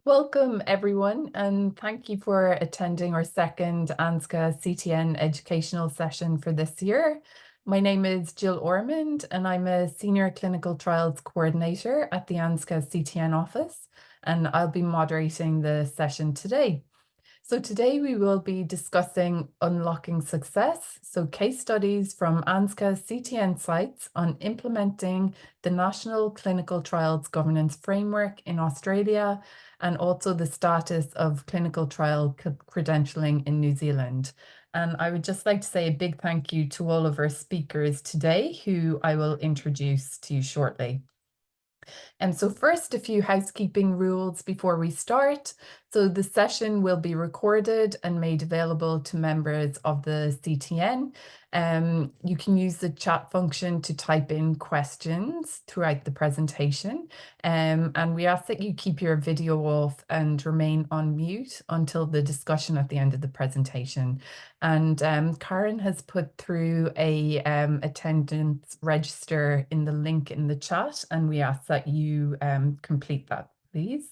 Welcome everyone, and thank you for attending our second ANZCA CTN educational session for this year. My name is Jill Ormond and I'm a Senior Clinical Trials Coordinator at the ANZCA CTN office, and I'll be moderating the session today. So today we will be discussing unlocking success, so case studies from ANZCA CTN sites on implementing the National Clinical Trials Governance Framework in Australia, and also the status of clinical trial credentialing in New Zealand. And I would just like to say a big thank you to all of our speakers today, who I will introduce to you shortly. And so first, a few housekeeping rules before we start. So the session will be recorded and made available to members of the CTN. You can use the chat function to type in questions throughout the presentation. And we ask that you keep your video off and remain on mute until the discussion at the end of the presentation. And Karen has put through a attendance register in the link in the chat, and we ask that you complete that, please.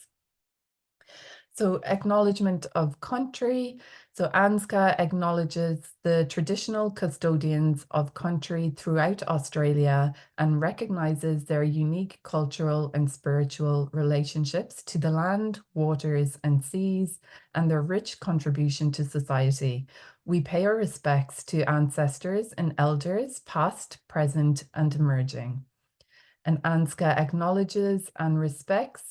So acknowledgement of country. So ANZCA acknowledges the traditional custodians of country throughout Australia and recognises their unique cultural and spiritual relationships to the land, waters and seas, and their rich contribution to society. We pay our respects to ancestors and elders, past, present and emerging. And ANZCA acknowledges and respects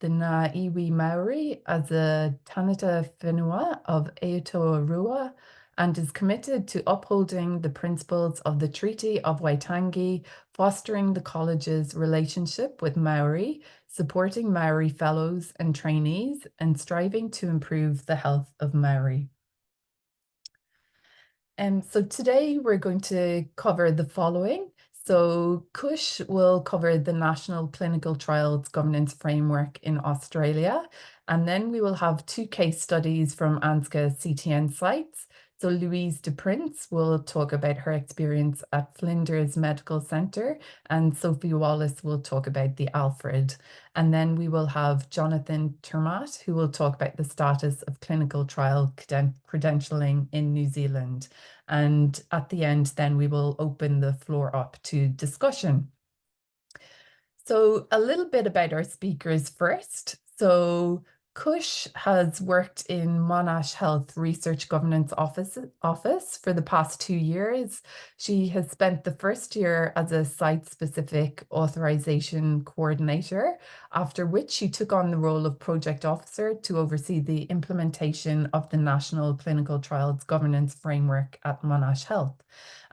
the na iwi Maori as a tanata whenua of Aotearoa, and is committed to upholding the principles of the Treaty of Waitangi, fostering the college's relationship with Maori, supporting Maori fellows and trainees, and striving to improve the health of Maori. And so today we're going to cover the following. So Kush will cover the National Clinical Trials Governance Framework in Australia, and then we will have two case studies from ANZCA CTN sites. So Louise de Prinse will talk about her experience at Flinders Medical Centre, and Sophie Wallace will talk about the Alfred. And then we will have Jonathan Termaat, who will talk about the status of clinical trial credentialing in New Zealand. And at the end, then we will open the floor up to discussion. So a little bit about our speakers first. So Kush has worked in Monash Health Research Governance Office for the past 2 years. She has spent the first year as a site-specific authorization coordinator, after which she took on the role of project officer to oversee the implementation of the National Clinical Trials Governance Framework at Monash Health.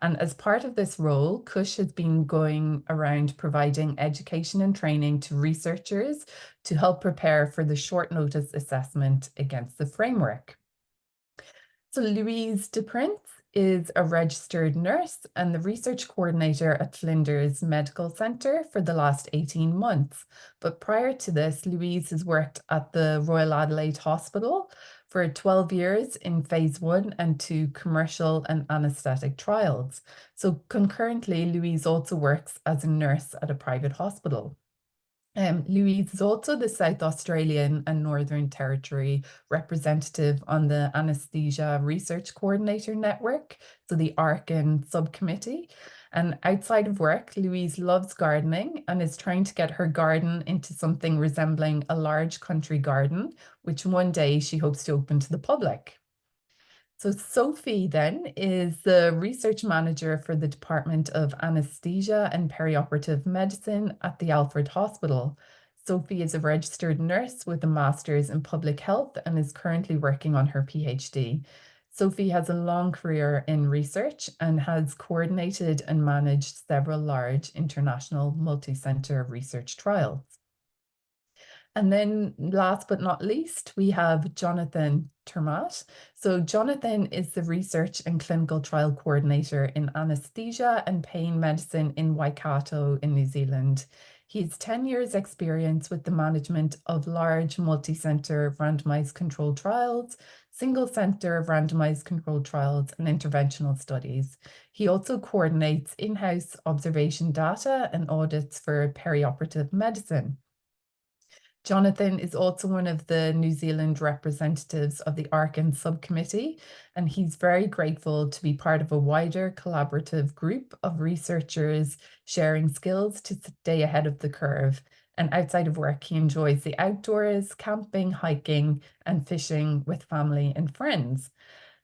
And as part of this role, Kush has been going around providing education and training to researchers to help prepare for the short notice assessment against the framework. So Louise de Prince is a registered nurse and the research coordinator at Flinders Medical Centre for the last 18 months. But prior to this, Louise has worked at the Royal Adelaide Hospital for 12 years in phase 1 and 2 commercial and anaesthetic trials. So concurrently, Louise also works as a nurse at a private hospital. Louise is also the South Australian and Northern Territory representative on the Anaesthesia Research Coordinator Network, so the ARCAN subcommittee. And outside of work, Louise loves gardening and is trying to get her garden into something resembling a large country garden, which one day she hopes to open to the public. So Sophie then is the research manager for the Department of Anaesthesia and Perioperative Medicine at the Alfred Hospital. Sophie is a registered nurse with a master's in public health and is currently working on her PhD. Sophie has a long career in research and has coordinated and managed several large international multi-center research trials. And then last but not least, we have Jonathan Termaat. So Jonathan is the research and clinical trial coordinator in anaesthesia and pain medicine in Waikato in New Zealand. He has 10 years experience with the management of large multi-center randomized controlled trials, single center randomized controlled trials and interventional studies. He also coordinates in-house observation data and audits for perioperative medicine. Jonathan is also one of the New Zealand representatives of the ARCAN subcommittee, and he's very grateful to be part of a wider collaborative group of researchers sharing skills to stay ahead of the curve. And outside of work, he enjoys the outdoors, camping, hiking, and fishing with family and friends.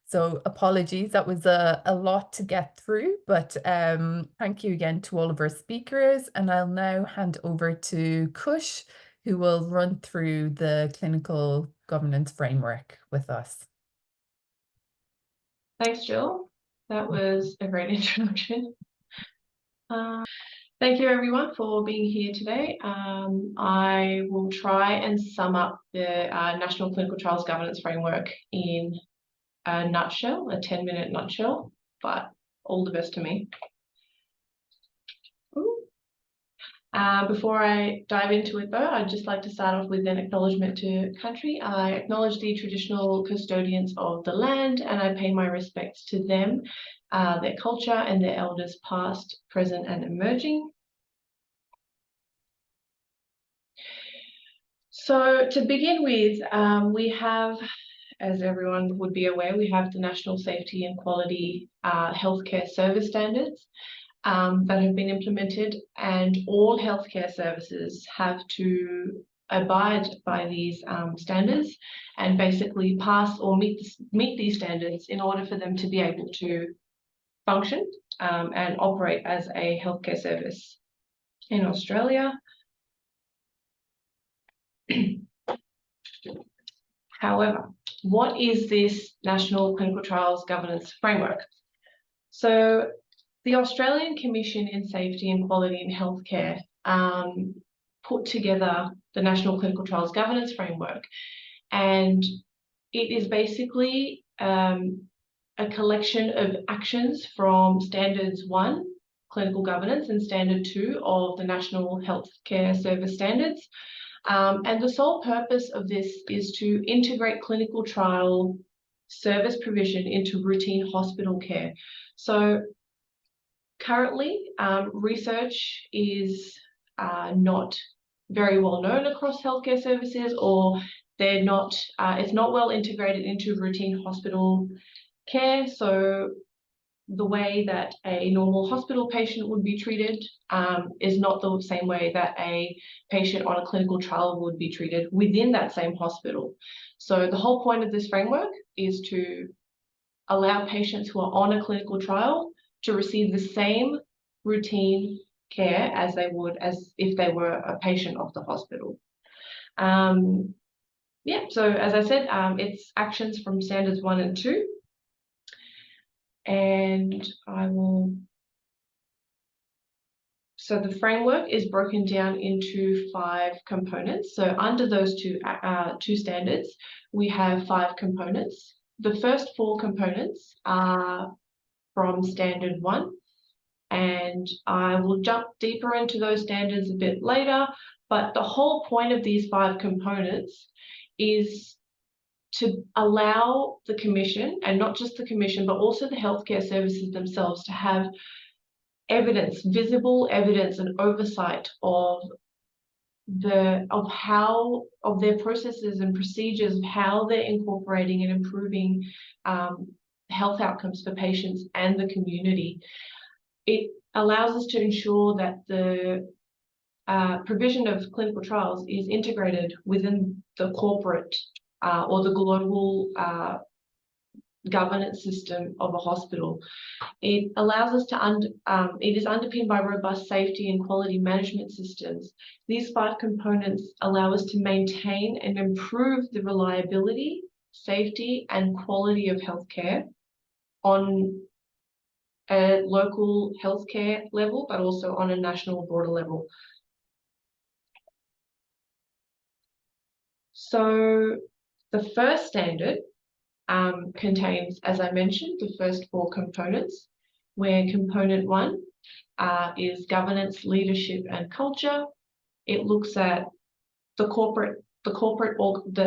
So apologies, that was a lot to get through, but thank you again to all of our speakers. And I'll now hand over to Kush, who will run through the clinical governance framework with us. Thanks, Jill. That was a great introduction. Thank you everyone for being here today. I will try and sum up the National Clinical Trials Governance Framework in a nutshell, a 10-minute nutshell, but all the best to me. Before I dive into it though, I'd just like to start off with an acknowledgement to country. I acknowledge the traditional custodians of the land and I pay my respects to them, their culture and their elders past, present and emerging. So to begin with, we have, as everyone would be aware, we have the National Safety and Quality Healthcare Service Standards that have been implemented, and all healthcare services have to abide by these standards and basically pass or meet these standards in order for them to be able to function and operate as a healthcare service in Australia. However, what is this National Clinical Trials Governance Framework? So the Australian Commission in Safety and Quality in Healthcare put together the National Clinical Trials Governance Framework, and it is basically a collection of actions from Standards 1, Clinical Governance, and Standard 2 of the National Healthcare Service Standards. And the sole purpose of this is to integrate clinical trial service provision into routine hospital care. So currently, research is not very well known across healthcare services, or they're not, it's not well integrated into routine hospital care. So the way that a normal hospital patient would be treated is not the same way that a patient on a clinical trial would be treated within that same hospital. So the whole point of this framework is to allow patients who are on a clinical trial to receive the same routine care as they would as if they were a patient of the hospital. Yeah, so as I said, it's actions from Standards 1 and 2. And so the framework is broken down into 5 components. So under those two standards, we have 5 components. The first 4 components are from Standard 1, and I will jump deeper into those standards a bit later, but the whole point of these 5 components is to allow the Commission, and not just the Commission, but also the healthcare services themselves, to have evidence, visible evidence and oversight of their processes and procedures, of how they're incorporating and improving health outcomes for patients and the community. It allows us to ensure that the provision of clinical trials is integrated within the corporate or the global governance system of a hospital. It allows us to, it is underpinned by robust safety and quality management systems. These 5 components allow us to maintain and improve the reliability, safety and quality of healthcare on a local healthcare level, but also on a national broader level. So the first standard contains, as I mentioned, the first 4 components, where component 1 is governance, leadership and culture. It looks at the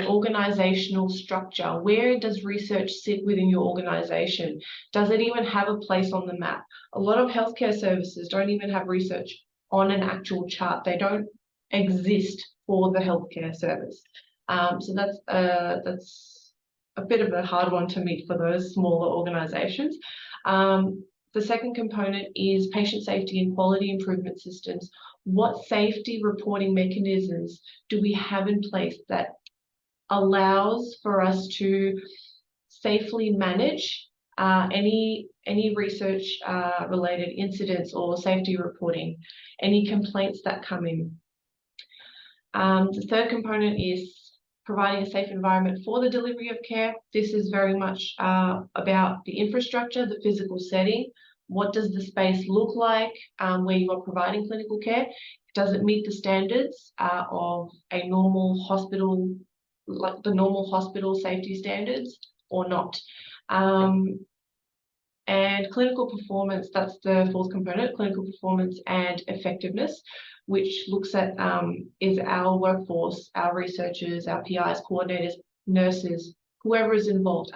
organizational structure. Where does research sit within your organization? Does it even have a place on the map? A lot of healthcare services don't even have research on an actual chart. They don't exist for the healthcare service. So that's a bit of a hard one to meet for those smaller organisations. The second component is patient safety and quality improvement systems. What safety reporting mechanisms do we have in place that allows for us to safely manage any research related incidents or safety reporting, any complaints that come in? The third component is providing a safe environment for the delivery of care. This is very much about the infrastructure, the physical setting. What does the space look like where you are providing clinical care? Does it meet the standards of a normal hospital, like the normal hospital safety standards, or not? And clinical performance, that's the fourth component, clinical performance and effectiveness, which looks at is our workforce, our researchers, our PIs, coordinators, nurses, whoever is involved,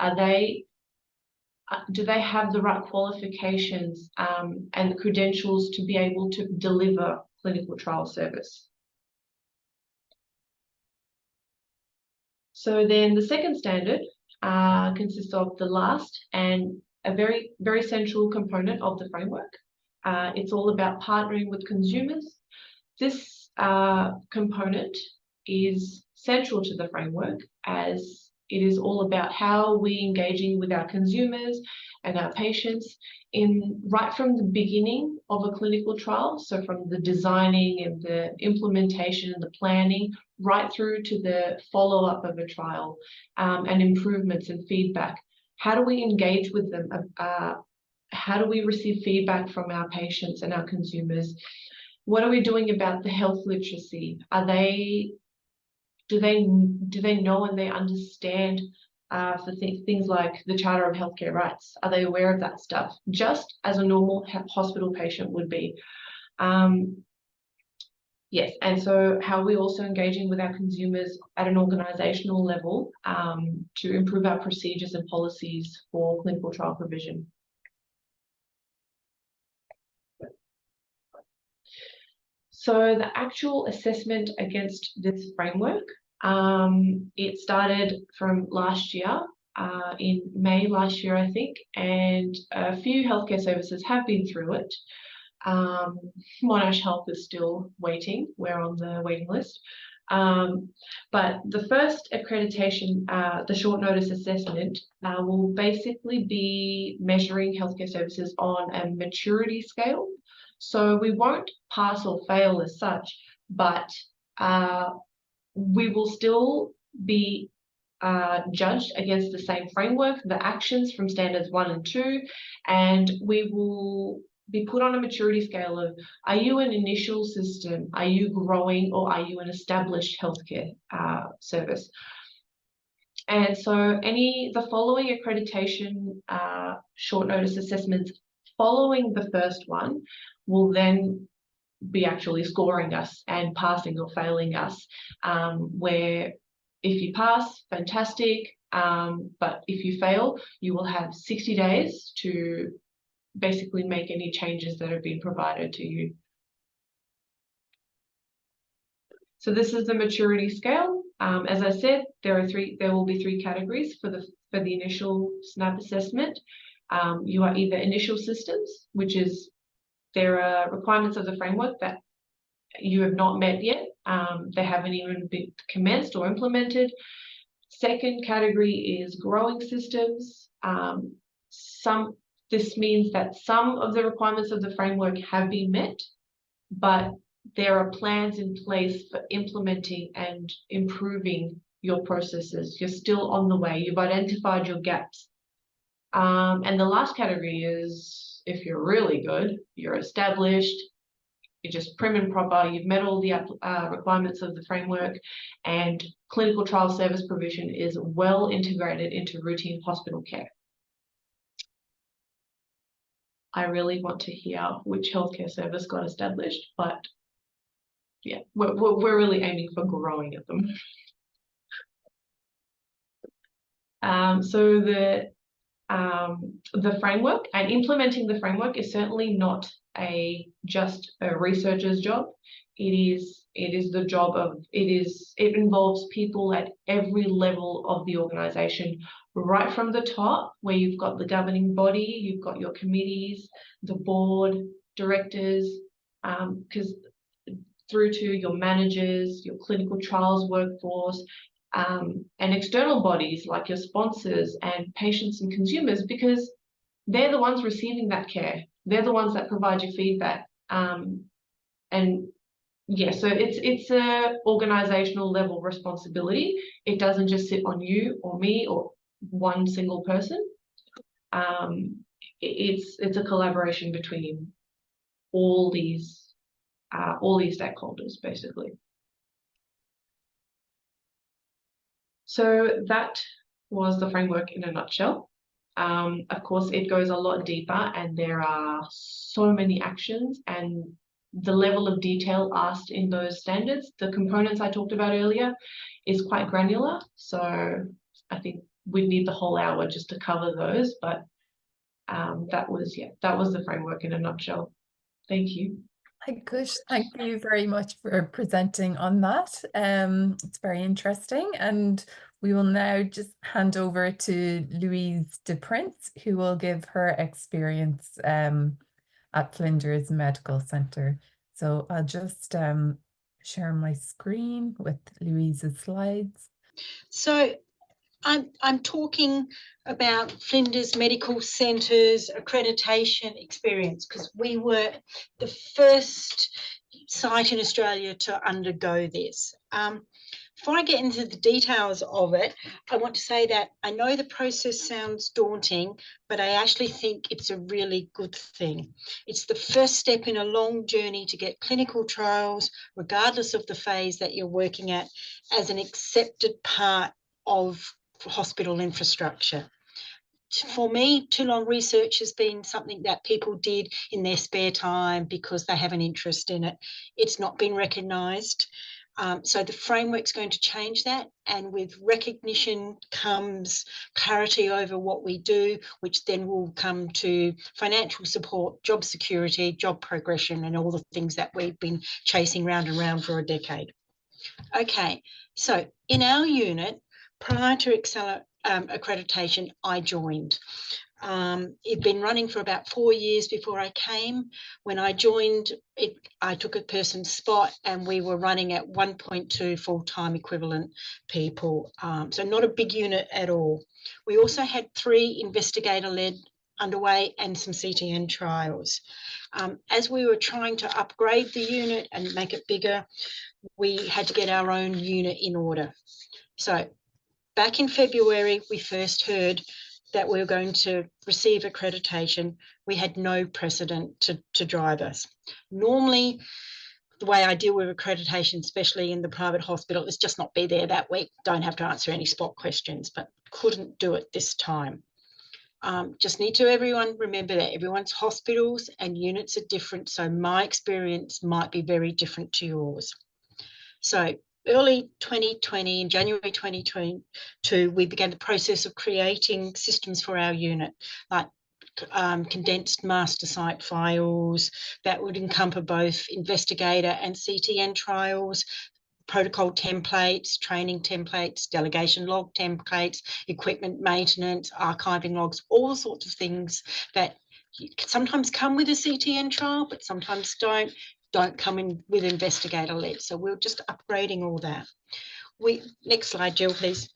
do they have the right qualifications and the credentials to be able to deliver clinical trial service? So then the second standard consists of the last and a very, very central component of the framework. It's all about partnering with consumers. This component is central to the framework, as it is all about how we're engaging with our consumers and our patients right from the beginning of a clinical trial. So from the designing and the implementation and the planning, right through to the follow-up of a trial and improvements and feedback. How do we engage with them? How do we receive feedback from our patients and our consumers? What are we doing about the health literacy? Do they know and they understand for things like the Charter of Healthcare Rights? Are they aware of that stuff? Just as a normal hospital patient would be. Yes, and so how are we also engaging with our consumers at an organisational level to improve our procedures and policies for clinical trial provision? So the actual assessment against this framework, it started from last year, in May last year, I think, and a few healthcare services have been through it. Monash Health is still waiting. We're on the waiting list. But the first accreditation, the short notice assessment, will basically be measuring healthcare services on a maturity scale. So we won't pass or fail as such, but we will still be judged against the same framework, the actions from standards 1 and 2, and we will be put on a maturity scale of, are you an initial system, are you growing, or are you an established healthcare service? And so the following accreditation short notice assessments following the first one will then be actually scoring us and passing or failing us, where if you pass, fantastic, but if you fail, you will have 60 days to basically make any changes that have been provided to you. So this is the maturity scale. As I said, there will be 3 categories for the initial SNAP assessment. You are either initial systems, which is there are requirements of the framework that you have not met yet. They haven't even been commenced or implemented. Second category is growing systems. This means that some of the requirements of the framework have been met, but there are plans in place for implementing and improving your processes. You're still on the way. You've identified your gaps. And the last category is, if you're really good, you're established, you're just prim and proper, you've met all the requirements of the framework, and clinical trial service provision is well integrated into routine hospital care. I really want to hear which healthcare service got established, but yeah, we're really aiming for growing at them. So the framework and implementing the framework is certainly not just a researcher's job. It is the job of, it involves people at every level of the organisation, right from the top, where you've got the governing body, you've got your committees, the board, directors, because through to your managers, your clinical trials workforce, and external bodies like your sponsors and patients and consumers, because they're the ones receiving that care. They're the ones that provide you feedback. And yeah, so it's a organizational level responsibility. It doesn't just sit on you or me or one single person. It's a collaboration between all these stakeholders, basically. So that was the framework in a nutshell. Of course, it goes a lot deeper, and there are so many actions, and the level of detail asked in those standards, the components I talked about earlier, is quite granular. So I think we'd need the whole hour just to cover those, but that was the framework in a nutshell. Thank you. Hi, Kush. Thank you very much for presenting on that. It's very interesting, and we will now just hand over to Louise de Prince, who will give her experience at Flinders Medical Centre. So I'll just share my screen with Louise's slides. So I'm talking about Flinders Medical Centre's accreditation experience, because we were the first site in Australia to undergo this. Before I get into the details of it, I want to say that I know the process sounds daunting, but I actually think it's a really good thing. It's the first step in a long journey to get clinical trials, regardless of the phase that you're working at, as an accepted part of hospital infrastructure. For me, too long research has been something that people did in their spare time because they have an interest in it. It's not been recognised. So the framework's going to change that, and with recognition comes clarity over what we do, which then will come to financial support, job security, job progression, and all the things that we've been chasing round and round for a decade. Okay, so in our unit, prior to accreditation, I joined. It'd been running for about 4 years before I came. When I joined, I took a person's spot, and we were running at 1.2 full-time equivalent people. So not a big unit at all. We also had 3 investigator-led underway and some CTN trials. As we were trying to upgrade the unit and make it bigger, we had to get our own unit in order. So back in February, we first heard that we were going to receive accreditation. We had no precedent to drive us. Normally, the way I deal with accreditation, especially in the private hospital, is just not be there that week, don't have to answer any spot questions, but couldn't do it this time. Just need to everyone remember that everyone's hospitals and units are different, so my experience might be very different to yours. So early 2020, in January 2022, we began the process of creating systems for our unit, like condensed master site files that would encompass both investigator and CTN trials, protocol templates, training templates, delegation log templates, equipment maintenance, archiving logs, all sorts of things that sometimes come with a CTN trial, but sometimes don't come in with investigator-led. So we're just upgrading all that. Next slide, Jill, please.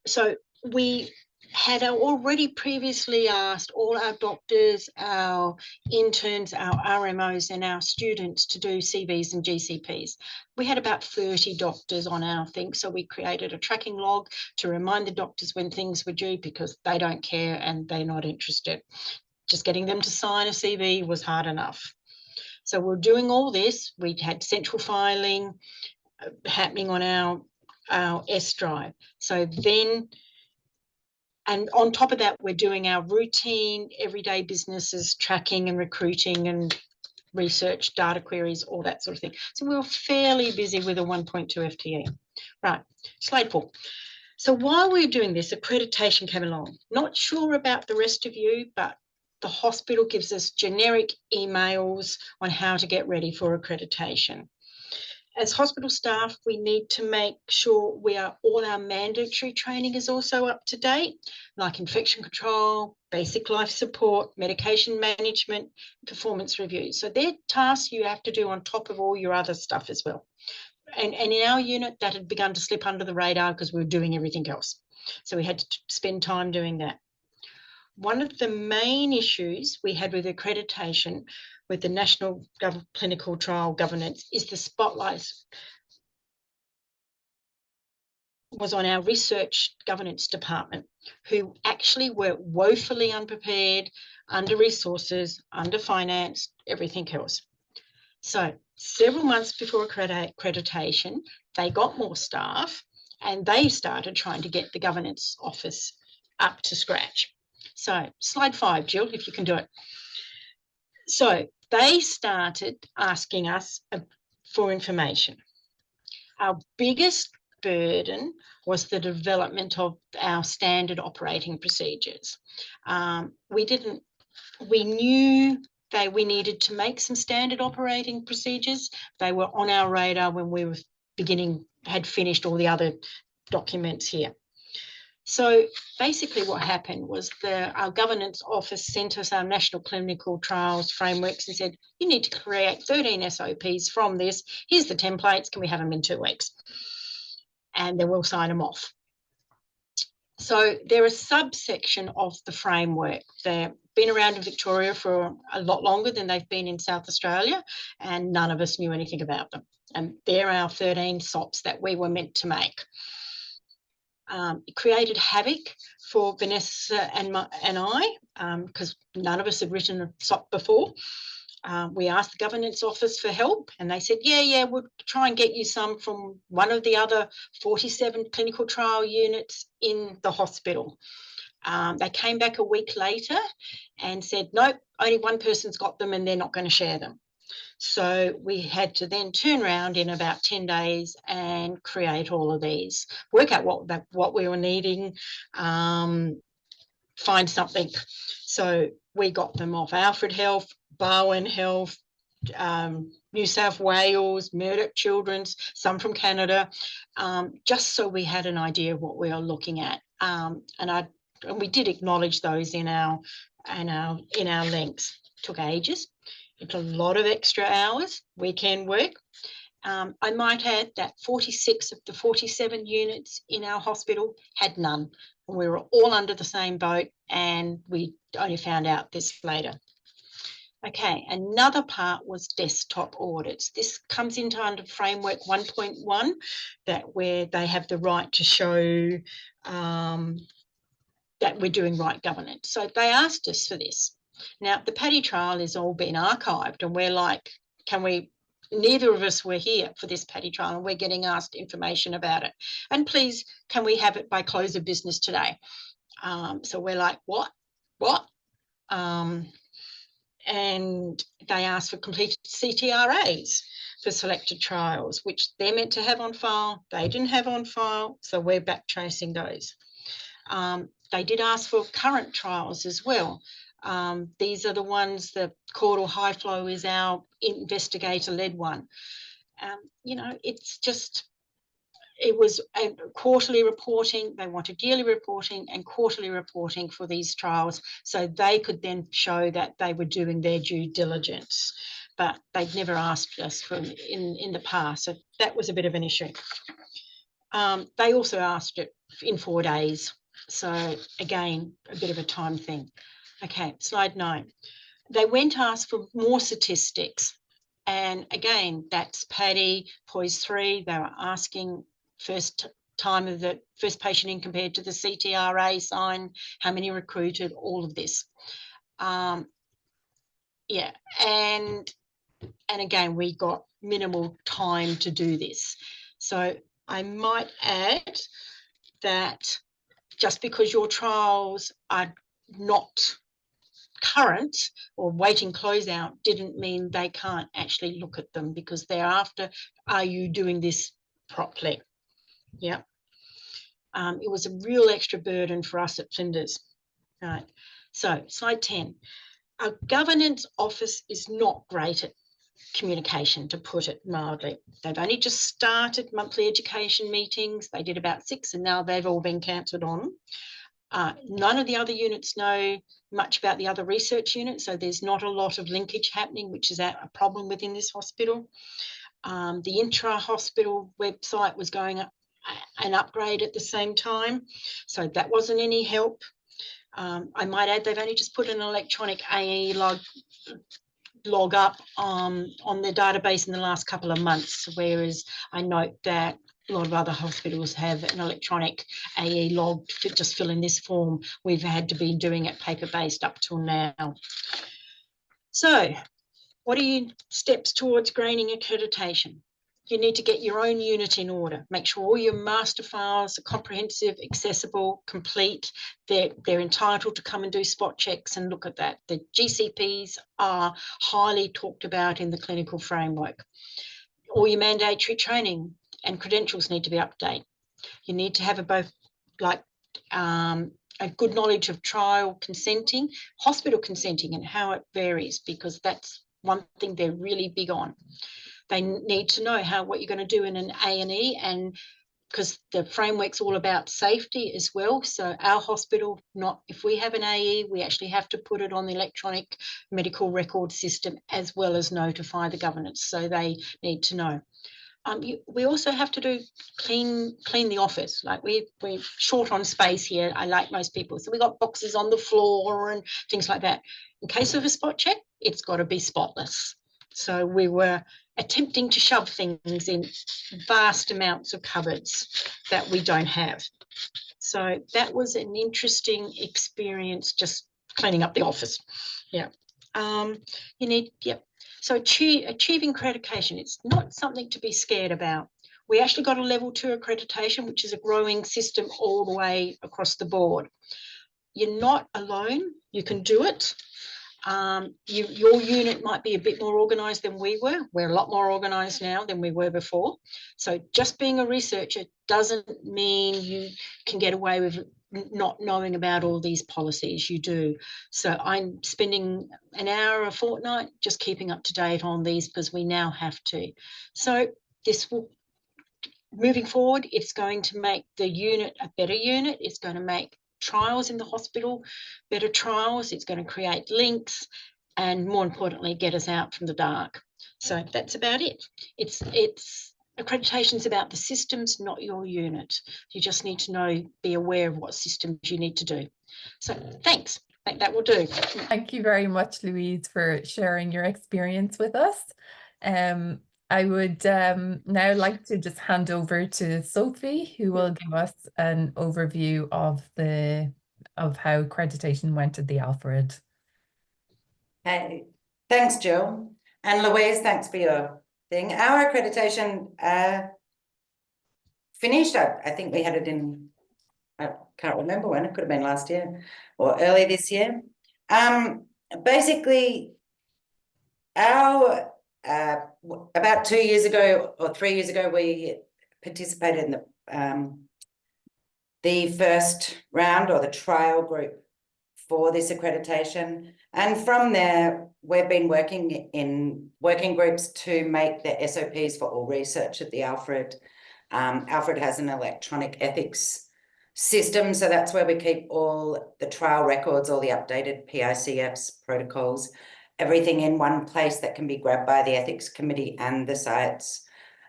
So we had already previously asked all our doctors, our interns, our RMOs and our students to do CVs and GCPs. We had about 30 doctors on our thing, so we created a tracking log to remind the doctors when things were due, because they don't care and they're not interested. Just getting them to sign a CV was hard enough. So we're doing all this. We had central filing happening on our S drive. So then, and on top of that, we're doing our routine everyday businesses, tracking and recruiting and research, data queries, all that sort of thing. So we were fairly busy with a 1.2 FTE. Right, slide 4. So while we were doing this, accreditation came along. Not sure about the rest of you, but the hospital gives us generic emails on how to get ready for accreditation. As hospital staff, we need to make sure all our mandatory training is also up to date, like infection control, basic life support, medication management, performance reviews. So they're tasks you have to do on top of all your other stuff as well. And in our unit, that had begun to slip under the radar because we were doing everything else. So we had to spend time doing that. One of the main issues we had with accreditation with the National Clinical Trial Governance is the spotlight was on our research governance department, who actually were woefully unprepared, under resources, under financed, everything else. So several months before accreditation, they got more staff and they started trying to get the governance office up to scratch. So slide 5, Jill, if you can do it. So they started asking us for information. Our biggest burden was the development of our standard operating procedures. We knew that we needed to make some standard operating procedures. They were on our radar when we were had finished all the other documents here. So basically what happened was our governance office sent us our national clinical trials frameworks and said, you need to create 13 SOPs from this. Here's the templates. Can we have them in 2 weeks? And then we'll sign them off. So they're a subsection of the framework. They've been around in Victoria for a lot longer than they've been in South Australia, and none of us knew anything about them. And they're our 13 SOPs that we were meant to make. It created havoc for Vanessa and I, because none of us had written a SOP before. We asked the governance office for help and they said, yeah, we'll try and get you some from one of the other 47 clinical trial units in the hospital. They came back a week later and said, nope, only one person's got them and they're not going to share them. So we had to then turn around in about 10 days and create all of these, work out what we were needing, find something. So we got them off Alfred Health, Barwon Health, New South Wales, Murdoch Children's, some from Canada, just so we had an idea of what we were looking at. And we did acknowledge those in our links. Took ages. It's a lot of extra hours, weekend work. I might add that 46 of the 47 units in our hospital had none. And we were all under the same boat and we only found out this later. Okay, another part was desktop audits. This comes into under framework 1.1, where they have the right to show that we're doing right governance. So they asked us for this. Now, the PADI trial has all been archived and we're like, neither of us were here for this PADI trial and we're getting asked information about it. And please, can we have it by close of business today? So we're like, what? And they asked for completed CTRAs for selected trials, which they're meant to have on file. They didn't have on file, so we're back tracing those. They did ask for current trials as well. These are the ones, the caudal high flow is our investigator-led one. It's just, it was a quarterly reporting. They wanted yearly reporting and quarterly reporting for these trials so they could then show that they were doing their due diligence. But they'd never asked us for in the past, so that was a bit of an issue. They also asked it in 4 days. So again, a bit of a time thing. Okay, slide 9. They went to ask for more statistics. And again, that's PADI, POISE 3. They were asking first time of the first patient in compared to the CTRA sign, how many recruited, all of this. Yeah, and again, we got minimal time to do this. So I might add that just because your trials are not current or waiting closeout didn't mean they can't actually look at them, because they're after, are you doing this properly? Yeah. It was a real extra burden for us at Flinders. Right. So slide 10. Our governance office is not great at communication, to put it mildly. They've only just started monthly education meetings. They did about 6 and now they've all been cancelled on. None of the other units know much about the other research units, so there's not a lot of linkage happening, which is a problem within this hospital. The intra-hospital website was going up an upgrade at the same time, so that wasn't any help. I might add they've only just put an electronic AE log up on their database in the last couple of months, whereas I note that a lot of other hospitals have an electronic AE log to just fill in this form. We've had to be doing it paper-based up till now. So what are your steps towards gaining accreditation? You need to get your own unit in order. Make sure all your master files are comprehensive, accessible, complete. They're entitled to come and do spot checks and look at that. The GCPs are highly talked about in the clinical framework. All your mandatory training and credentials need to be up to date. You need to have a good knowledge of trial consenting, hospital consenting and how it varies, because that's one thing they're really big on. They need to know what you're going to do in an A&E, and because the framework's all about safety as well. So our hospital, if we have an AE, we actually have to put it on the electronic medical record system as well as notify the governance. So they need to know. We also have to clean the office. Like we're short on space here, like most people. So we got boxes on the floor and things like that. In case of a spot check, it's got to be spotless. So we were attempting to shove things in vast amounts of cupboards that we don't have. So that was an interesting experience, just cleaning up the office. Yeah. So achieving accreditation, it's not something to be scared about. We actually got a level 2 accreditation, which is a growing system all the way across the board. You're not alone, you can do it. Your unit might be a bit more organised than we were. We're a lot more organised now than we were before. So just being a researcher doesn't mean you can get away with not knowing about all these policies. You do. So I'm spending an hour a fortnight just keeping up to date on these because we now have to. So this will, moving forward, it's going to make the unit a better unit. It's going to make trials in the hospital better trials. It's going to create links and, more importantly, get us out from the dark. So that's about it. Accreditation is about the systems, not your unit. You just need to be aware of what systems you need to do. So thanks. I think that will do. Thank you very much, Louise, for sharing your experience with us. I would now like to just hand over to Sophie, who will give us an overview of how accreditation went at the Alfred. Hey, thanks, Jill. And Louise, thanks for your thing. Our accreditation finished up. I think we had it in, I can't remember when, it could have been last year or early this year. Basically, our about 2 years ago or 3 years ago, we participated in the first round or the trial group for this accreditation. And from there, we've been working in working groups to make the SOPs for all research at the Alfred. Alfred has an electronic ethics system, so that's where we keep all the trial records, all the updated PICFs, protocols, everything in one place that can be grabbed by the ethics committee and the sites.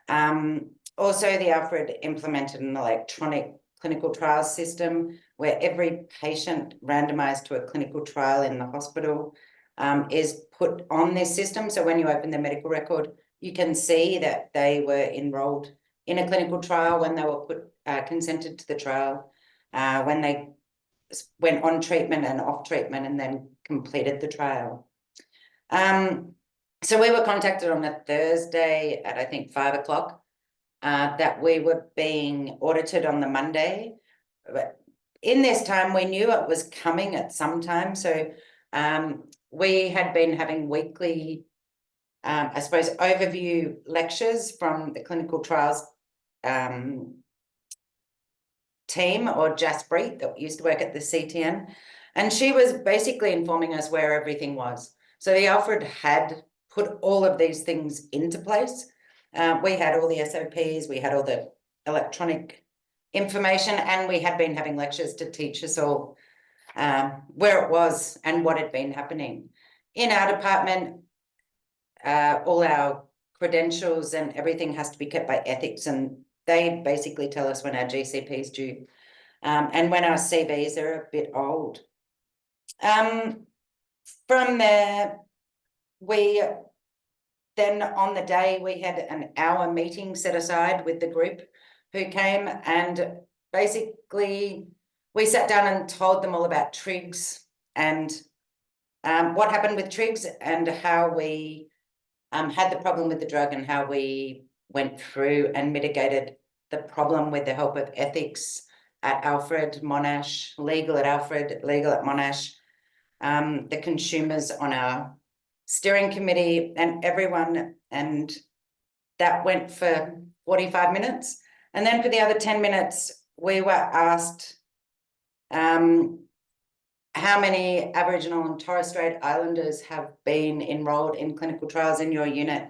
Also, the Alfred implemented an electronic clinical trial system where every patient randomized to a clinical trial in the hospital is put on this system. So when you open the medical record, you can see that they were enrolled in a clinical trial, when they were consented to the trial, when they went on treatment and off treatment and then completed the trial. So we were contacted on a Thursday at, I think, 5 o'clock that we were being audited on the Monday. But in this time, we knew it was coming at some time. So we had been having weekly, I suppose, overview lectures from the clinical trials team, or Jaspreet, that used to work at the CTN. And she was basically informing us where everything was. So the Alfred had put all of these things into place. We had all the SOPs, we had all the electronic information, and we had been having lectures to teach us all where it was and what had been happening. In our department, all our credentials and everything has to be kept by ethics, and they basically tell us when our GCP is due and when our CVs are a bit old. From there, we then on the day we had an hour meeting set aside with the group who came, and basically we sat down and told them all about trigs and what happened with trigs and how we had the problem with the drug and how we went through and mitigated the problem with the help of ethics at Alfred, Monash, legal at Alfred, legal at Monash, the consumers on our steering committee and everyone, and that went for 45 minutes. And then for the other 10 minutes, we were asked how many Aboriginal and Torres Strait Islanders have been enrolled in clinical trials in your unit.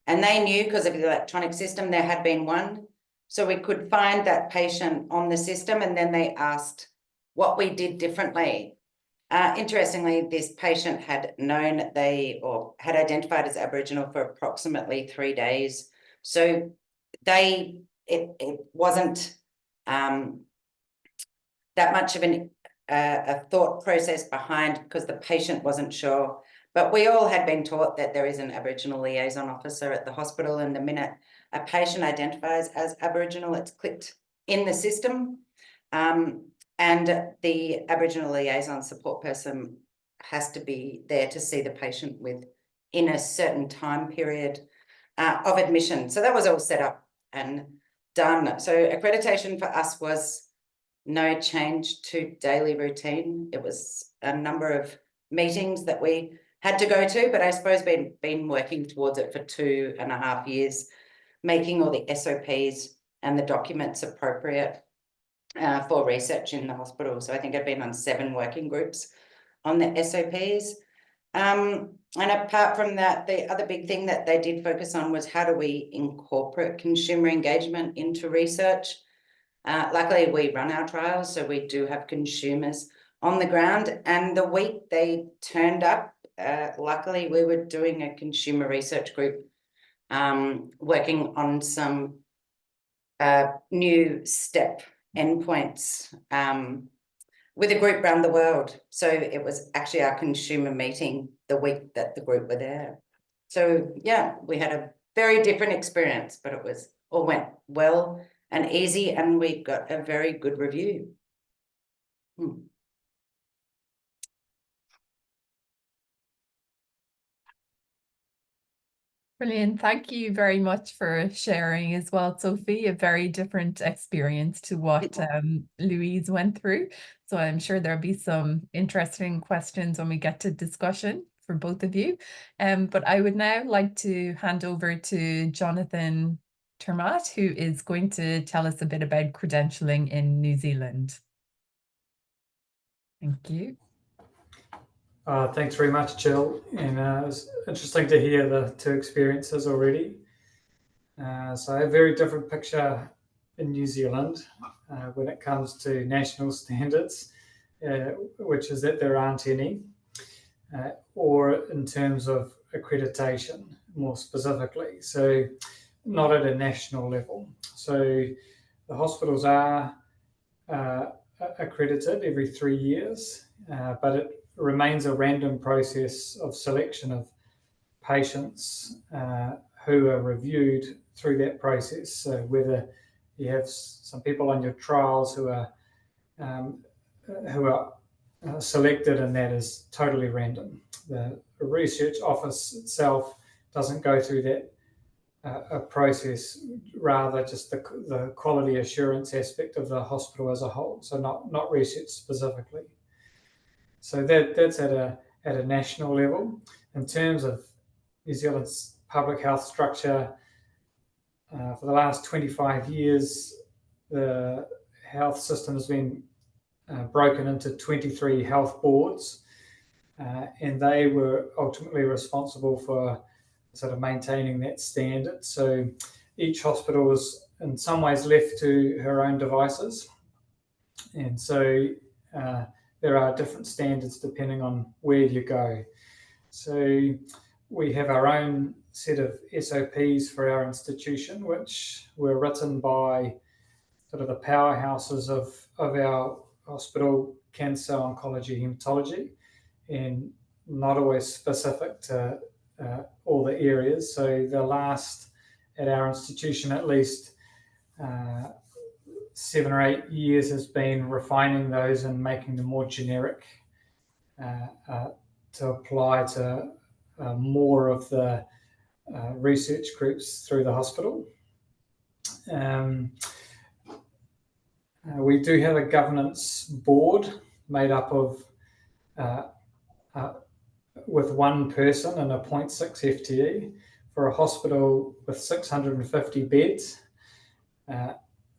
And they knew because of the electronic system there had been one. So we could find that patient on the system, and then they asked what we did differently. Interestingly, this patient had known had identified as Aboriginal for approximately 3 days. So it wasn't that much of a thought process behind, because the patient wasn't sure. But we all had been taught that there is an Aboriginal liaison officer at the hospital, and the minute a patient identifies as Aboriginal, it's clicked in the system. And the Aboriginal liaison support person has to be there to see the patient in a certain time period of admission. So that was all set up and done. So accreditation for us was no change to daily routine. It was a number of meetings that we had to go to, but I suppose been working towards it for 2.5 years, making all the SOPs and the documents appropriate for research in the hospital. So I think I've been on 7 working groups on the SOPs. And apart from that, the other big thing that they did focus on was how do we incorporate consumer engagement into research. Luckily, we run our trials, so we do have consumers on the ground. And the week they turned up, luckily, we were doing a consumer research group working on some new STEP endpoints with a group around the world. So it was actually our consumer meeting the week that the group were there. So yeah, we had a very different experience, but it was all went well and easy, and we got a very good review. Brilliant. Thank you very much for sharing as well, Sophie. A very different experience to what Louise went through. So I'm sure there'll be some interesting questions when we get to discussion for both of you. But I would now like to hand over to Jonathan Termaat, who is going to tell us a bit about credentialing in New Zealand. Thank you. Thanks very much, Jill. And it's interesting to hear the 2 experiences already. So a very different picture in New Zealand when it comes to national standards, which is that there aren't any, or in terms of accreditation more specifically. So not at a national level. So the hospitals are accredited every 3 years, but it remains a random process of selection of patients who are reviewed through that process. So whether you have some people on your trials who are selected, and that is totally random. The research office itself doesn't go through that a process, rather just the quality assurance aspect of the hospital as a whole. So not research specifically. So that's at a national level. In terms of New Zealand's public health structure, for the last 25 years, the health system has been broken into 23 health boards, and they were ultimately responsible for sort of maintaining that standard. So each hospital was in some ways left to her own devices, and so there are different standards depending on where you go. So we have our own set of SOPs for our institution, which were written by sort of the powerhouses of our hospital: cancer, oncology, hematology, and not always specific to all the areas. So the last, at our institution at least, 7 or 8 years has been refining those and making them more generic to apply to more of the research groups through the hospital. We do have a governance board made up of with one person and a 0.6 FTE for a hospital with 650 beds.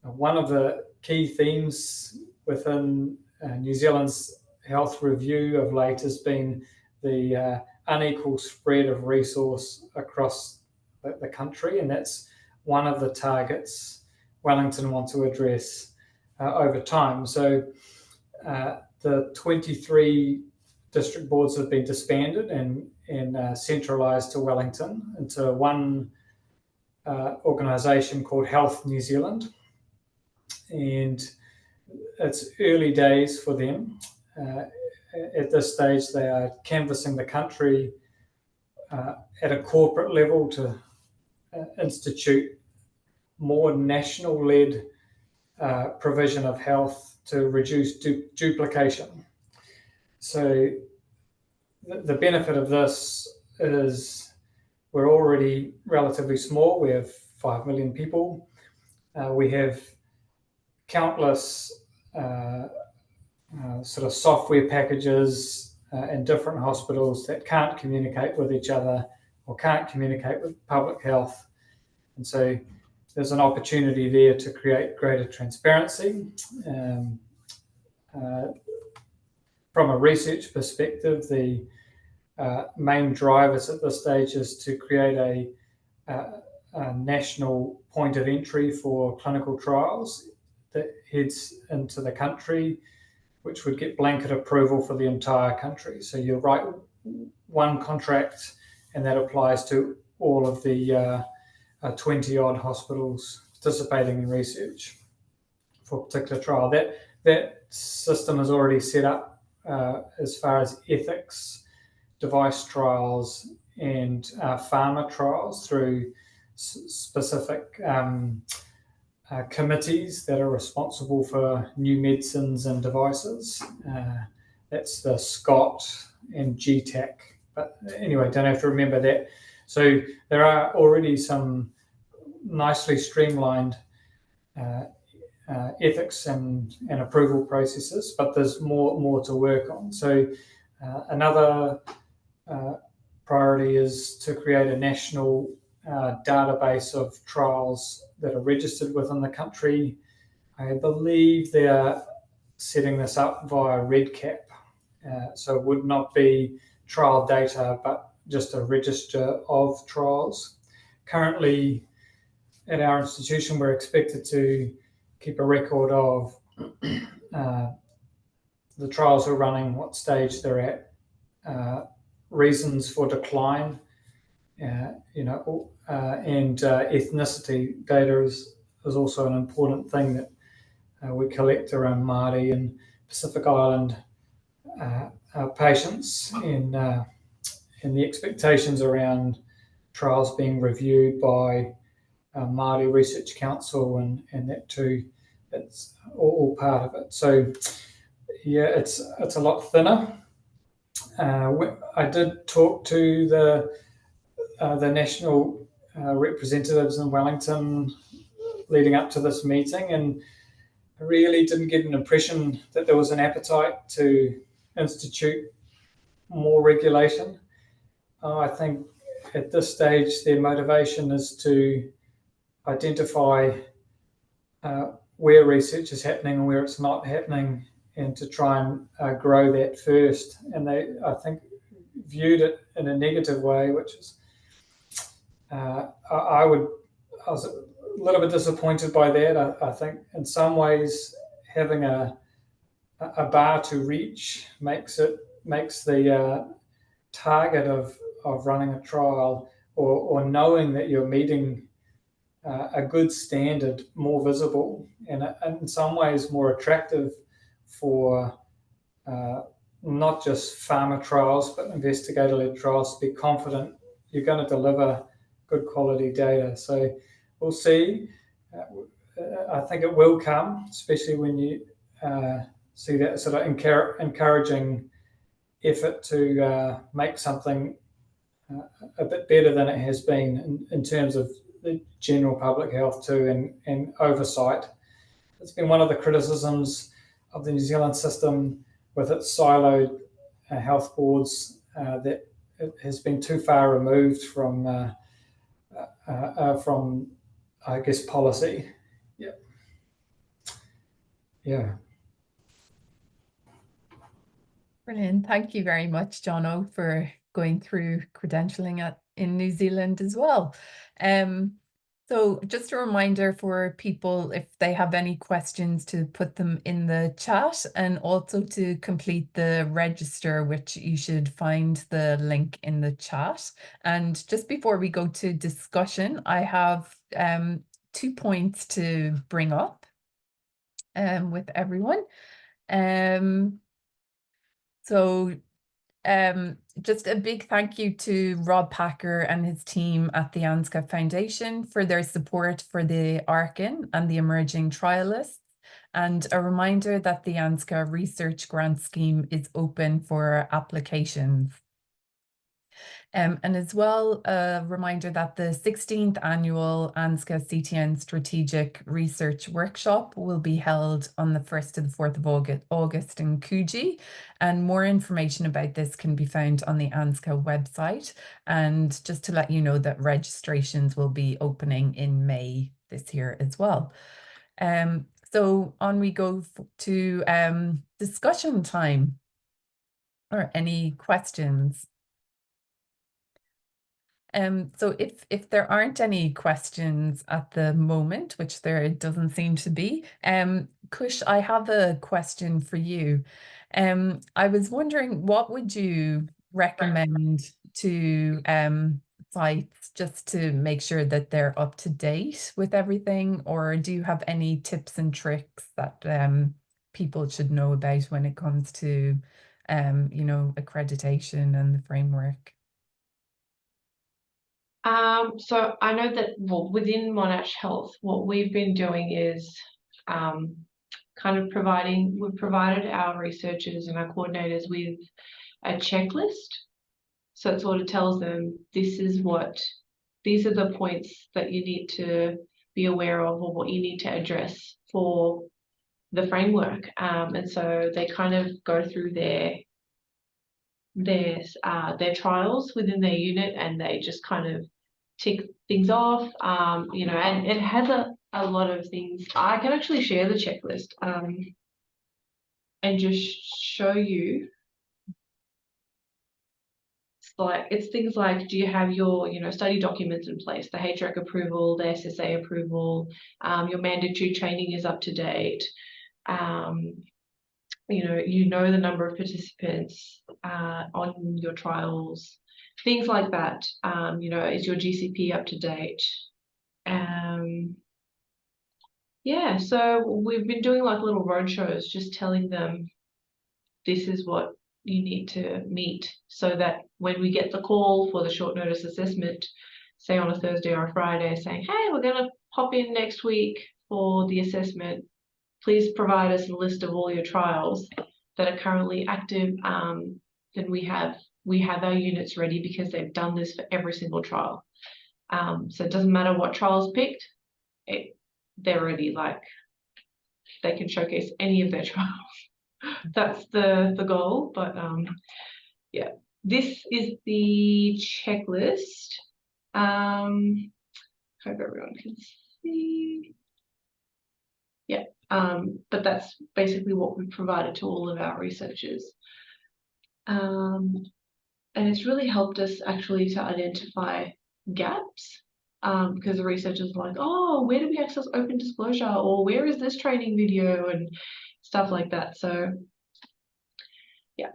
One of the key themes within New Zealand's health review of late has been the unequal spread of resource across the country, and that's one of the targets Wellington wants to address over time. So the 23 district boards have been disbanded and centralised to Wellington into one organisation called Health New Zealand, and it's early days for them. At this stage, they are canvassing the country at a corporate level to institute more national-led provision of health to reduce duplication. So the benefit of this is we're already relatively small. We have 5 million people. We have countless sort of software packages in different hospitals that can't communicate with each other or can't communicate with public health. And so there's an opportunity there to create greater transparency. From a research perspective, the main drivers at this stage is to create a national point of entry for clinical trials that heads into the country, which would get blanket approval for the entire country. So you write one contract and that applies to all of the 20 odd hospitals participating in research for a particular trial. That system is already set up as far as ethics, device trials, and pharma trials through specific committees that are responsible for new medicines and devices. That's the SCOT and GTAC. But anyway, don't have to remember that. So there are already some nicely streamlined ethics and approval processes, but there's more to work on. So another priority is to create a national database of trials that are registered within the country. I believe they are setting this up via REDCap. So it would not be trial data, but just a register of trials. Currently, at our institution, we're expected to keep a record of the trials are running, what stage they're at, reasons for decline, and ethnicity data is also an important thing that we collect around Māori and Pacific Island patients, and the expectations around trials being reviewed by Māori Research Council and that too. It's all part of it. So yeah, it's a lot thinner. I did talk to the national representatives in Wellington leading up to this meeting, and I really didn't get an impression that there was an appetite to institute more regulation. I think at this stage their motivation is to identify where research is happening and where it's not happening, and to try and grow that first. And they, I think, viewed it in a negative way, which is I was a little bit disappointed by that. I think in some ways having a bar to reach makes the target of running a trial or knowing that you're meeting a good standard more visible and in some ways more attractive for not just pharma trials but investigator-led trials to be confident you're going to deliver good quality data. So we'll see. I think it will come, especially when you see that sort of encouraging effort to make something a bit better than it has been in terms of the general public health too, and oversight. It's been one of the criticisms of the New Zealand system with its siloed health boards that it has been too far removed from I guess, policy. Yeah. Brilliant. Thank you very much, Jono, for going through credentialing in New Zealand as well. So just a reminder for people, if they have any questions, to put them in the chat, and also to complete the register, which you should find the link in the chat. And just before we go to discussion, I have 2 points to bring up with everyone. So just a big thank you to Rob Packer and his team at the ANZCA Foundation for their support for the ARCIN and the emerging trialists. And a reminder that the ANZCA Research Grant Scheme is open for applications. And as well, a reminder that the 16th annual ANZCA CTN Strategic Research Workshop will be held on the 1st to the 4th of August in Coogee. And more information about this can be found on the ANZCA website. And just to let you know that registrations will be opening in May this year as well. So on we go to discussion time. Or any questions? So if there aren't any questions at the moment, which there doesn't seem to be, Khush, I have a question for you. I was wondering, what would you recommend to sites just to make sure that they're up to date with everything, or do you have any tips and tricks that people should know about when it comes to accreditation and the framework? So I know that within Monash Health, what we've been doing is kind of we've provided our researchers and our coordinators with a checklist. So it sort of tells them these are the points that you need to be aware of, or what you need to address for the framework. And so they kind of go through their trials within their unit, and they just kind of tick things off, and it has a lot of things. I can actually share the checklist and just show you. It's things like, do you have your study documents in place, the HREC approval, the SSA approval, your mandatory training is up to date, the number of participants on your trials, things like that. Is your GCP up to date? Yeah, so we've been doing like little roadshows, just telling them this is what you need to meet, so that when we get the call for the short notice assessment, say on a Thursday or a Friday, saying, hey, we're going to pop in next week for the assessment, please provide us a list of all your trials that are currently active. Then we have our units ready, because they've done this for every single trial. So it doesn't matter what trials picked, they're ready. Like, they can showcase any of their trials. That's the goal. But yeah, this is the checklist. Hope everyone can see. Yeah, But that's basically what we've provided to all of our researchers. And it's really helped us actually to identify gaps, because the researchers are like, oh, where do we access open disclosure, or where is this training video, and stuff like that. So yeah.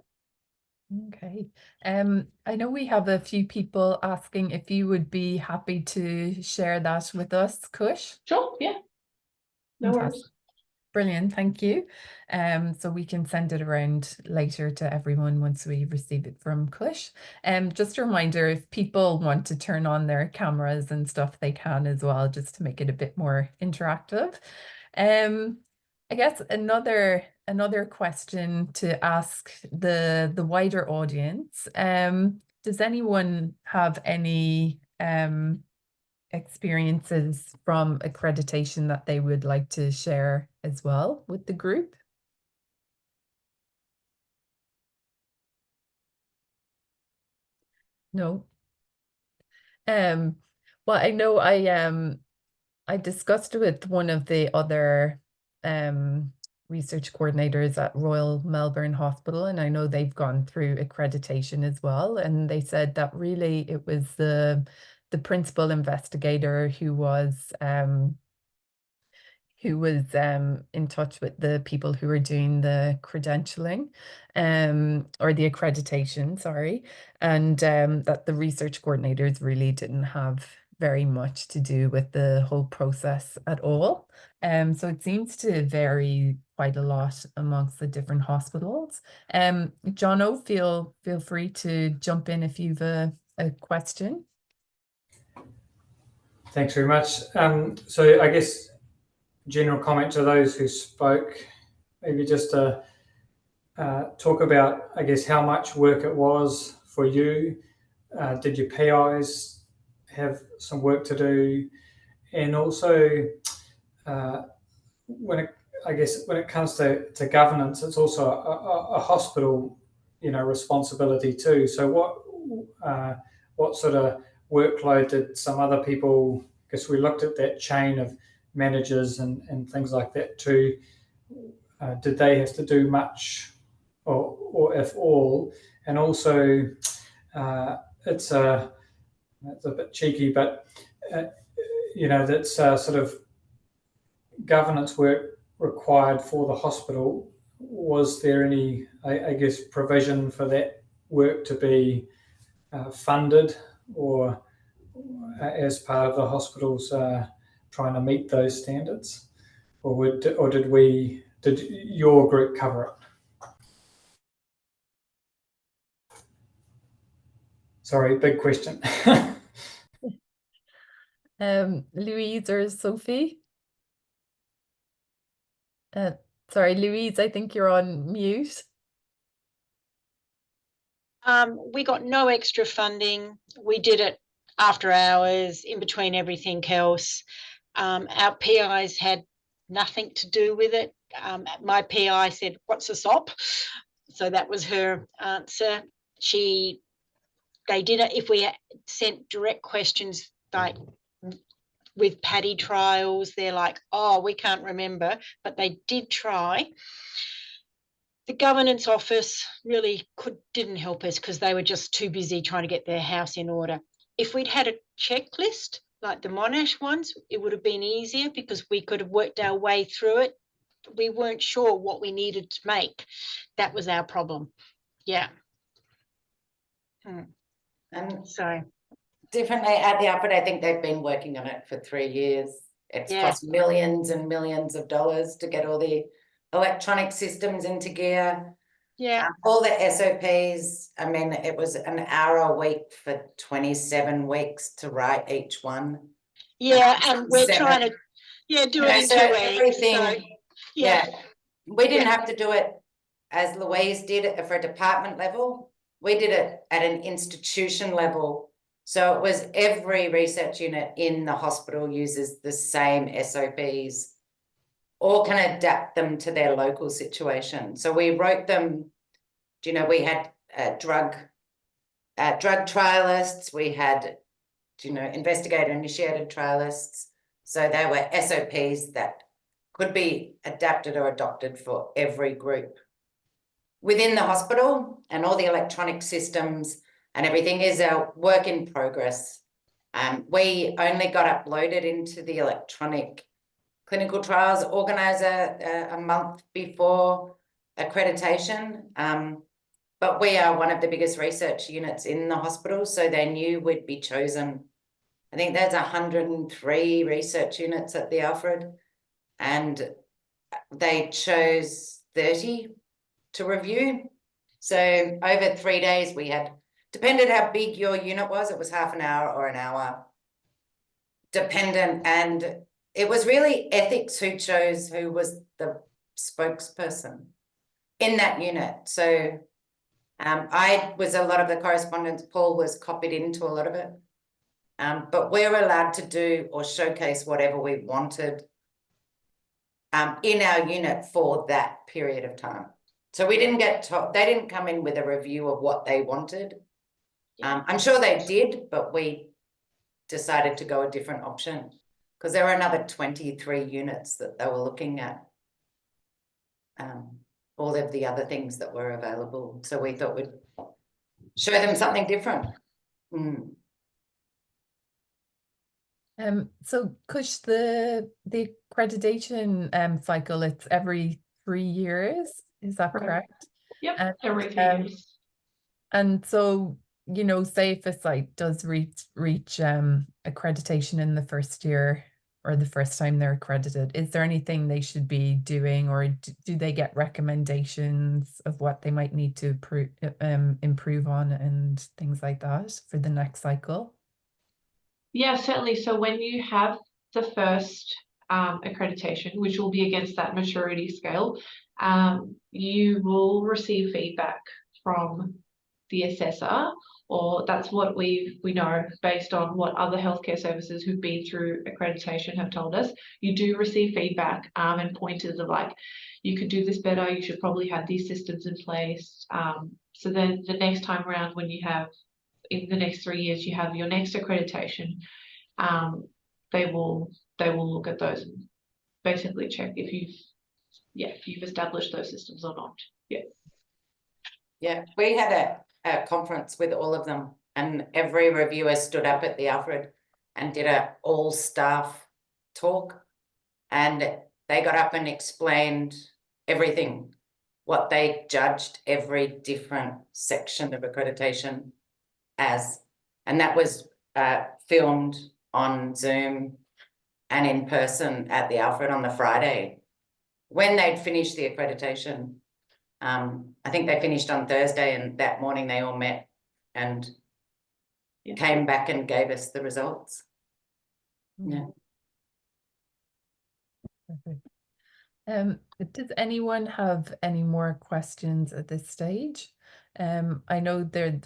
Okay. I know we have a few people asking if you would be happy to share that with us, Kush. Sure, yeah. No worries. Brilliant, thank you. So we can send it around later to everyone once we receive it from Kush. Just a reminder, if people want to turn on their cameras and stuff, they can as well, just to make it a bit more interactive. I guess another question to ask the wider audience. Does anyone have any experiences from accreditation that they would like to share as well with the group? No. Well, I know I discussed with one of the other research coordinators at Royal Melbourne Hospital, and I know they've gone through accreditation as well, and they said that really it was the principal investigator who was in touch with the people who were doing the credentialing, or the accreditation, sorry, and that the research coordinators really didn't have very much to do with the whole process at all. So it seems to vary quite a lot amongst the different hospitals. Jono, feel free to jump in if you've a question. Thanks very much. So I guess general comment to those who spoke, maybe just to talk about, I guess, how much work it was for you. Did your PIs have some work to do? And also, when it comes to governance, it's also a hospital, responsibility too. So what sort of workload did some other people? Because we looked at that chain of managers and things like that too. Did they have to do much, or if all? And also, it's a bit cheeky, but that's sort of governance work required for the hospital. Was there any, I guess, provision for that work to be funded, or as part of the hospital's trying to meet those standards, or did your group cover it? Sorry, big question. Louise or Sophie? Sorry, Louise, I think you're on mute. We got no extra funding. We did it after hours, in between everything else. Our PIs had nothing to do with it. My PI said, "What's a SOP?" So that was her answer. They did it. If we sent direct questions, like with PADI trials, they're like, "Oh, we can't remember," but they did try. The governance office really didn't help us because they were just too busy trying to get their house in order. If we'd had a checklist like the Monash ones, it would have been easier because we could have worked our way through it. We weren't sure what we needed to make. That was our problem. Yeah. And so differently at the Alfred, I think they've been working on it for 3 years. It's cost millions and millions of dollars to get all the electronic systems into gear. Yeah. All the SOPs, I mean, it was an hour a week for 27 weeks to write each one. Yeah, and we're trying to do it in 2 weeks. Everything, we didn't have to do it as Louise did it for a department level. We did it at an institution level. So it was every research unit in the hospital uses the same SOPs, or can adapt them to their local situation. So we wrote them, we had drug trialists, we had, investigator-initiated trialists. So they were SOPs that could be adapted or adopted for every group within the hospital, and all the electronic systems and everything is a work in progress. We only got uploaded into the electronic clinical trials organizer a month before accreditation, but we are one of the biggest research units in the hospital, so they knew we'd be chosen. I think there's 103 research units at the Alfred, and they chose 30 to review. So over 3 days we had, depended how big your unit was, it was half an hour or an hour, dependent, and it was really ethics who chose who was the spokesperson in that unit. So I was a lot of the correspondence, Paul was copied into a lot of it, but we're allowed to do or showcase whatever we wanted in our unit for that period of time. So we didn't get told, they didn't come in with a review of what they wanted. I'm sure they did, but we decided to go a different option because there were another 23 units that they were looking at. All of the other things that were available. So we thought we'd show them something different. So Kush, the accreditation cycle, it's every 3 years, is that correct? Yep, And, every 3 years. And so, you know, say if a site does reach accreditation in the first year or the first time they're accredited, is there anything they should be doing, or do they get recommendations of what they might need to improve on and things like that for the next cycle? Yeah, certainly. So when you have the first accreditation, which will be against that maturity scale, you will receive feedback from the assessor, or that's what we know based on what other healthcare services who've been through accreditation have told us. You do receive feedback and pointers of like, you could do this better, you should probably have these systems in place. So then the next time around, when you have, in the next 3 years, you have your next accreditation, they will look at those and basically check if you've established those systems or not. Yeah, we had a conference with all of them, and every reviewer stood up at the Alfred and did a all staff talk, and they got up and explained everything, what they judged every different section of accreditation as, and that was filmed on Zoom and in person at the Alfred on the Friday when they'd finished the accreditation. I think they finished on Thursday, and that morning they all met and came back and gave us the results. Yeah. Perfect. Does anyone have any more questions at this stage? I know there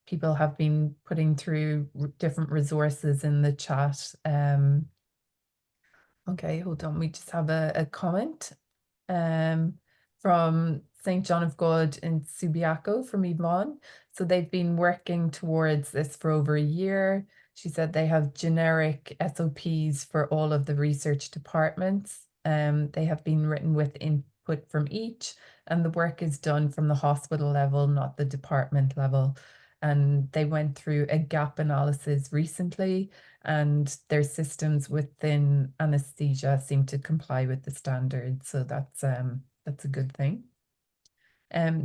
people have been putting through different resources in the chat. Okay, hold on. We just have a comment from St. John of God in Subiaco from Yvonne. So they've been working towards this for over a year. She said they have generic SOPs for all of the research departments. They have been written with input from each, and the work is done from the hospital level, not the department level. And they went through a gap analysis recently, and their systems within anaesthesia seem to comply with the standards. So that's a good thing.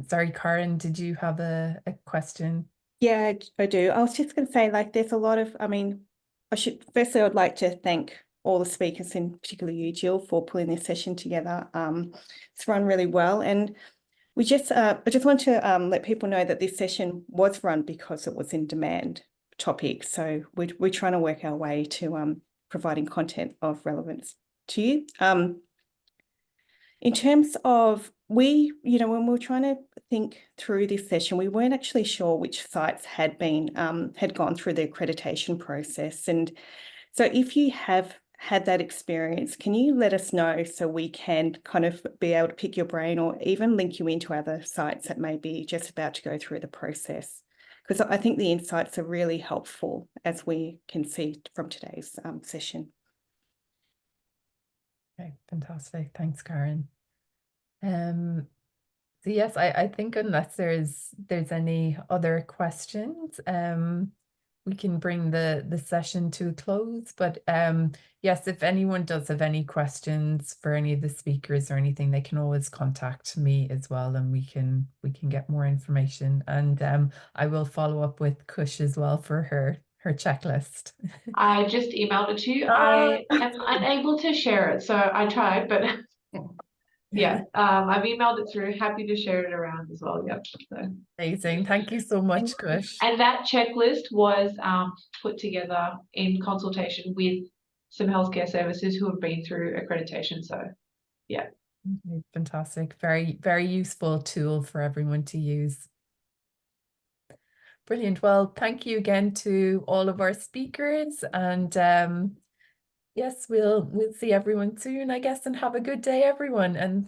Sorry, Karen, did you have a question? Yeah, I do. I was just going to say, like, there's a lot of, firstly, I'd like to thank all the speakers, and particularly you, Jill, for pulling this session together. It's run really well. And I just want to let people know that this session was run because it was in demand topic. So we're trying to work our way to providing content of relevance to you. In terms of when we were trying to think through this session, we weren't actually sure which sites had gone through the accreditation process. And so if you have had that experience, can you let us know so we can kind of be able to pick your brain or even link you into other sites that may be just about to go through the process? Because I think the insights are really helpful, as we can see from today's session. Okay, fantastic. Thanks, Karen. So yes, I think unless there's any other questions, we can bring the session to a close. But yes, if anyone does have any questions for any of the speakers or anything, they can always contact me as well, and we can get more information. And I will follow up with Kush as well for her checklist. I just emailed it to you. I am unable to share it, so I tried, but yeah, I've emailed it through. Happy to share it around as well. Yep. So. Amazing. Thank you so much, Kush. And that checklist was put together in consultation with some healthcare services who have been through accreditation. So, yeah. Okay, fantastic. Very, very useful tool for everyone to use. Brilliant. Well, thank you again to all of our speakers, and yes, we'll see everyone soon, I guess, and have a good day, everyone. And